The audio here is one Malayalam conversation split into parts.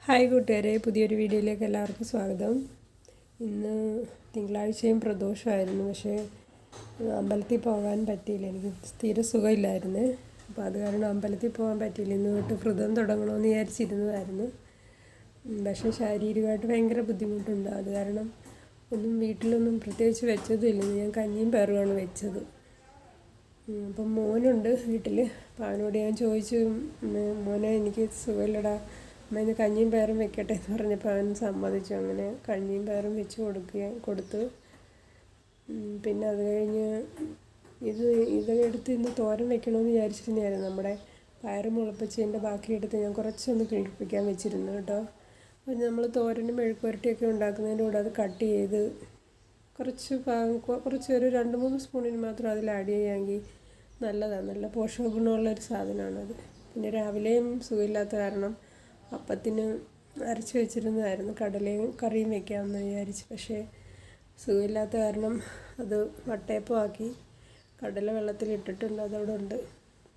ഹായ് കൂട്ടുകാരെ, പുതിയൊരു വീഡിയോയിലേക്ക് എല്ലാവർക്കും സ്വാഗതം. ഇന്ന് തിങ്കളാഴ്ചയും പ്രദോഷമായിരുന്നു. പക്ഷേ അമ്പലത്തിൽ പോകാൻ പറ്റിയില്ല. എനിക്ക് തീരെ സുഖമില്ലായിരുന്നു. അപ്പോൾ അത് കാരണം അമ്പലത്തിൽ പോകാൻ പറ്റിയില്ല. ഇന്ന് തൊട്ട് വ്രതം തുടങ്ങണമെന്ന് വിചാരിച്ചിരുന്നതായിരുന്നു. പക്ഷേ ശാരീരികമായിട്ട് ഭയങ്കര ബുദ്ധിമുട്ടുണ്ട്. അത് കാരണം വീട്ടിലൊന്നും പ്രത്യേകിച്ച് വെച്ചതുമില്ല. ഞാൻ കഞ്ഞിയും പയറുമാണ് വെച്ചത്. അപ്പം മോനുണ്ട് വീട്ടിൽ. അപ്പോൾ അവനോട് ഞാൻ ചോദിച്ചു, മോനെ എനിക്ക് സുഖമില്ലടാ, അമ്മ ഇന്ന് കഞ്ഞിയും പയറും വെക്കട്ടെ എന്ന് പറഞ്ഞപ്പോൾ അവൻ സമ്മതിച്ചു. അങ്ങനെ കഞ്ഞിയും പയറും വെച്ച് കൊടുത്തു. പിന്നെ അത് കഴിഞ്ഞ് ഇതെടുത്ത് ഇന്ന് തോരൻ വെക്കണമെന്ന് വിചാരിച്ചിരുന്നായിരുന്നു. നമ്മുടെ പയറ് മുളപ്പിച്ചതിൻ്റെ ബാക്കിയെടുത്ത് ഞാൻ കുറച്ചൊന്ന് കിളിപ്പിക്കാൻ വെച്ചിരുന്നു കേട്ടോ. അപ്പോൾ നമ്മൾ തോരനും മെഴുക്കുവരട്ടിയൊക്കെ ഉണ്ടാക്കുന്നതിൻ്റെ കൂടെ അത് കട്ട് ചെയ്ത് കുറച്ച് ഒരു 2-3 സ്പൂണിന് മാത്രം അതിൽ ആഡ് ചെയ്യുകയാണെങ്കിൽ നല്ലതാണ്. നല്ല പോഷക ഗുണമുള്ളൊരു സാധനമാണത്. പിന്നെ രാവിലെയും സുഖമില്ലാത്ത കാരണം അപ്പത്തിന് അരച്ച് വെച്ചിരുന്നതായിരുന്നു. കടലയും കറിയും വെക്കാമെന്ന് വിചാരിച്ച്. പക്ഷേ സുഖമില്ലാത്ത കാരണം അത് വട്ടയപ്പമാക്കി. കടല വെള്ളത്തിലിട്ടിട്ടുണ്ട്, അതവിടെ ഉണ്ട്.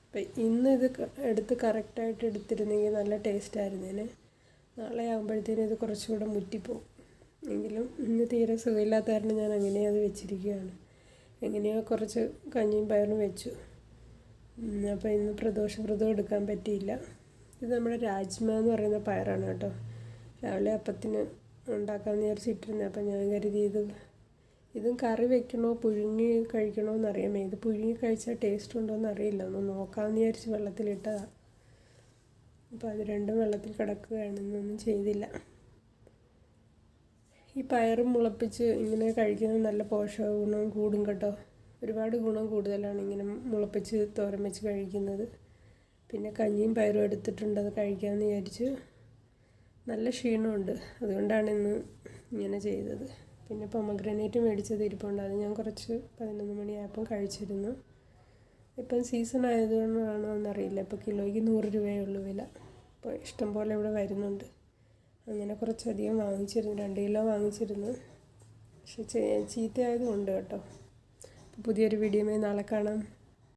അപ്പം ഇന്ന് ഇത് എടുത്ത് കറക്റ്റായിട്ട് എടുത്തിരുന്നെങ്കിൽ നല്ല ടേസ്റ്റായിരുന്നേനെ. നാളെ ആകുമ്പോഴത്തേനും ഇത് കുറച്ചുകൂടെ മുറ്റിപ്പോവും. എങ്കിലും ഇന്ന് തീരെ സുഖമില്ലാത്ത കാരണം ഞാൻ അങ്ങനെയും അത് വെച്ചിരിക്കുകയാണ്. എങ്ങനെയോ കുറച്ച് കഞ്ഞിയും പയറും വെച്ചു. അപ്പോൾ ഇന്ന് വ്രതം എടുക്കാൻ പറ്റിയില്ല. ഇത് നമ്മുടെ രാജ്മ എന്ന് പറയുന്ന പയറാണ് കേട്ടോ. രാവിലെ അപ്പത്തിന് ഉണ്ടാക്കാമെന്ന് വിചാരിച്ചിട്ടിരുന്നത്. അപ്പം ഞാൻ കരുതി ഇതും കറി വെക്കണോ പുഴുങ്ങി കഴിക്കണോ എന്നറിയാമേ. ഇത് പുഴുങ്ങി കഴിച്ചാൽ ടേസ്റ്റ് ഉണ്ടോ എന്നറിയില്ല. ഒന്ന് നോക്കാമെന്ന് വിചാരിച്ച് വെള്ളത്തിലിട്ടതാണ്. അപ്പോൾ അത് രണ്ടും വെള്ളത്തിൽ കിടക്കുകയാണ്. ഇന്നൊന്നും ചെയ്തില്ല. ഈ പയറും മുളപ്പിച്ച് ഇങ്ങനെ കഴിക്കുന്നത് നല്ല പോഷക ഗുണം കൂടും കേട്ടോ. ഒരുപാട് ഗുണം കൂടുതലാണ് ഇങ്ങനെ മുളപ്പിച്ച് തോരൻ വെച്ച് കഴിക്കുന്നത്. പിന്നെ കഞ്ഞിയും പയറും എടുത്തിട്ടുണ്ട്, അത് കഴിക്കാമെന്ന് വിചാരിച്ചു. നല്ല ക്ഷീണമുണ്ട്, അതുകൊണ്ടാണ് ഇന്ന് ഇങ്ങനെ ചെയ്തത്. പിന്നെ പൊമഗ്രാനേറ്റ് മേടിച്ചത് ഇരിപ്പുണ്ട്. അത് ഞാൻ കുറച്ച് 11 മണിയായപ്പം കഴിച്ചിരുന്നു. ഇപ്പം സീസൺ ആയതുകൊണ്ടാണോ എന്നറിയില്ല. ഇപ്പോൾ കിലോയ്ക്ക് 100 രൂപയേ ഉള്ളൂ വില. അപ്പോൾ ഇഷ്ടം പോലെ ഇവിടെ വരുന്നുണ്ട്. അങ്ങനെ കുറച്ചധികം വാങ്ങിച്ചിരുന്നു, 2 കിലോ വാങ്ങിച്ചിരുന്നു. പക്ഷെ ചീത്തയായതുകൊണ്ട് കേട്ടോ. പുതിയൊരു വീഡിയോയുമായി നാളെ കാണാം.